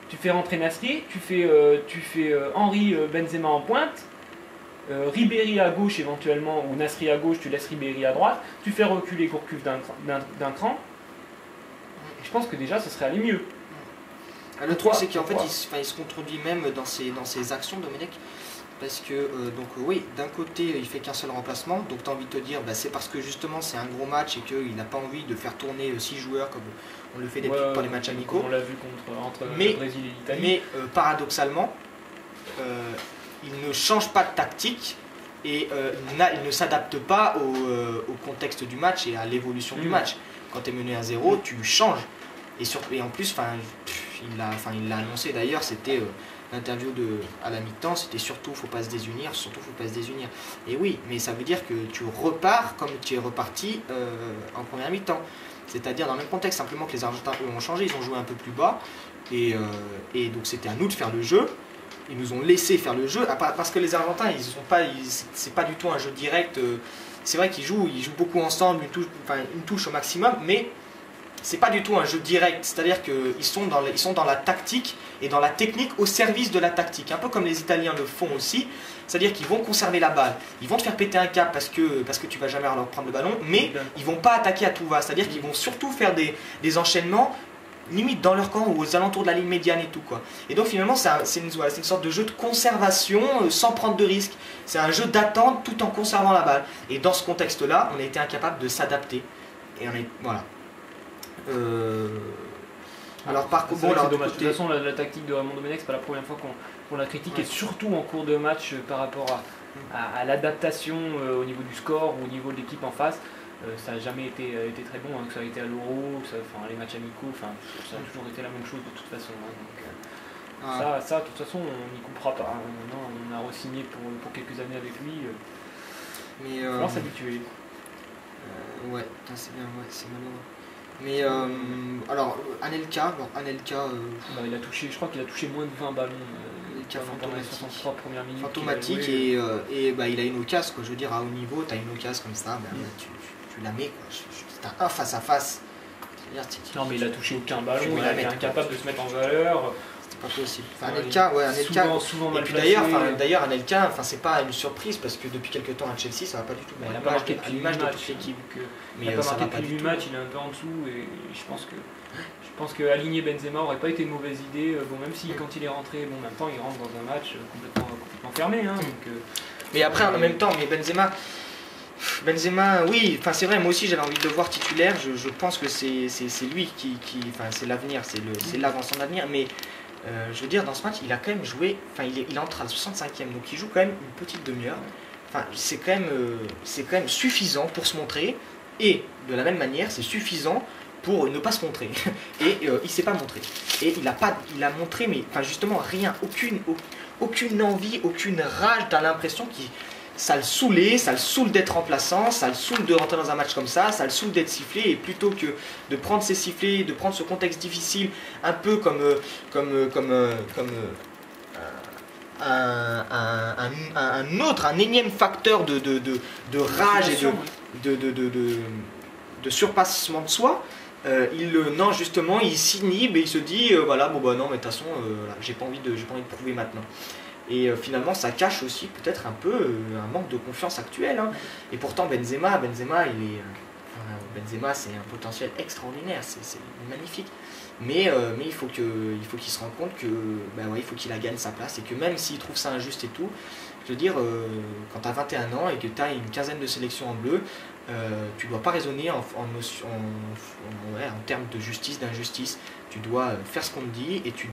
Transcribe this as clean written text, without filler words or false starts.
tu fais rentrer Nasri, tu fais Henry, Benzema en pointe, Ribéry à gauche éventuellement, ou Nasri à gauche, tu laisses Ribéry à droite, tu fais reculer Gourcuff d'un cran, et je pense que déjà ce serait aller mieux. Le truc c'est qu'en fait il se contredit même dans ses actions, Domenech, parce que oui, d'un côté il fait qu'un seul remplacement, donc tu as envie de te dire c'est parce que justement c'est un gros match et qu'il n'a pas envie de faire tourner 6 joueurs comme on le fait d'habitude pour les matchs amicaux. On l'a vu entre le Brésil et l'Italie. Mais paradoxalement, il ne change pas de tactique et il ne s'adapte pas au contexte du match et à l'évolution du match. Quand tu es mené à 0, tu changes. Et en plus, il l'a annoncé d'ailleurs, c'était l'interview à la mi-temps, c'était surtout faut pas se désunir, Et oui, mais ça veut dire que tu repars comme tu es reparti en première mi-temps. C'est-à-dire dans le même contexte, simplement que les Argentins ont changé, ils ont joué un peu plus bas. Et donc c'était à nous de faire le jeu. Ils nous ont laissé faire le jeu, parce que les Argentins, c'est pas du tout un jeu direct. C'est vrai qu'ils jouent beaucoup ensemble, une touche au maximum, mais c'est pas du tout un jeu direct. C'est-à-dire qu'ils sont dans la tactique et dans la technique au service de la tactique. Un peu comme les Italiens le font aussi. C'est-à-dire qu'ils vont conserver la balle, ils vont te faire péter un câble parce que tu vas jamais leur prendre le ballon, mais ils vont pas attaquer à tout va. C'est-à-dire qu'ils vont surtout faire des enchaînements limite dans leur camp ou aux alentours de la ligne médiane et tout quoi. Et donc finalement c'est une sorte de jeu de conservation sans prendre de risques. C'est un jeu d'attente tout en conservant la balle. Et dans ce contexte-là, on a été incapable de s'adapter. Et voilà. Alors par contre, c'est dommage. De toute façon, la tactique de Raymond Domenech, c'est pas la première fois qu'on la critique, et surtout en cours de match par rapport à l'adaptation au niveau du score ou au niveau de l'équipe en face. Ça n'a jamais été très bon, que ça a été à l'Euro, les matchs amicaux, ça a toujours été la même chose de toute façon. Ça, de toute façon, on n'y coupera pas. Maintenant, on a re-signé pour quelques années avec lui. Mais il faut s'habituer. Ouais, c'est bien, c'est malheureux. Mais Anelka, il a touché, je crois qu'il a touché moins de 20 ballons pendant les 63 premières minutes. Fantomatique, et il a une occasion, quoi. Je veux dire, à haut niveau, tu as une occasion comme ça, tu la mets, quoi. C'est un face à face. Non, mais il a touché aucun ballon, il a été incapable de se mettre en valeur. C'était pas possible. Anelka, souvent et puis d'ailleurs, Anelka, c'est pas une surprise parce que depuis quelques temps à Chelsea, ça va pas du tout. Il n'a pas marqué depuis 8 matchs. Il n'a pas marqué depuis 8 matchs, il est un peu en dessous, et je pense que aligner Benzema aurait pas été une mauvaise idée. Même si quand il est rentré, en même temps il rentre dans un match complètement fermé. Mais après, en même temps, Benzema, oui, c'est vrai, moi aussi j'avais envie de le voir titulaire. Je pense que c'est lui c'est l'avenir, c'est là dans son avenir. Mais je veux dire, dans ce match, il a quand même joué, il entre à la 65e, donc il joue quand même une petite demi-heure. C'est quand même suffisant pour se montrer, et de la même manière, c'est suffisant pour ne pas se montrer. Et il s'est pas montré. Et il a montré, mais justement rien, aucune envie, aucune rage. T'as l'impression que ça le saoulait, ça le saoule d'être remplaçant, ça le saoule de rentrer dans un match comme ça le saoule d'être sifflé, et plutôt que de prendre ses sifflets, de prendre ce contexte difficile, un peu comme un énième facteur de rage et de surpassement de soi, non, justement il s'inhibe et il se dit non, mais de toute façon j'ai pas envie de prouver maintenant. Et finalement ça cache aussi peut-être un peu un manque de confiance actuel, hein. Et pourtant Benzema c'est un potentiel extraordinaire, c'est magnifique. Mais il faut qu'il se rende compte que il faut qu'il gagne sa place, et que même s'il trouve ça injuste et tout, je veux dire, quand tu as 21 ans et que tu as une quinzaine de sélections en bleu, tu dois pas raisonner en termes de justice, d'injustice. Tu dois faire ce qu'on te dit, et tu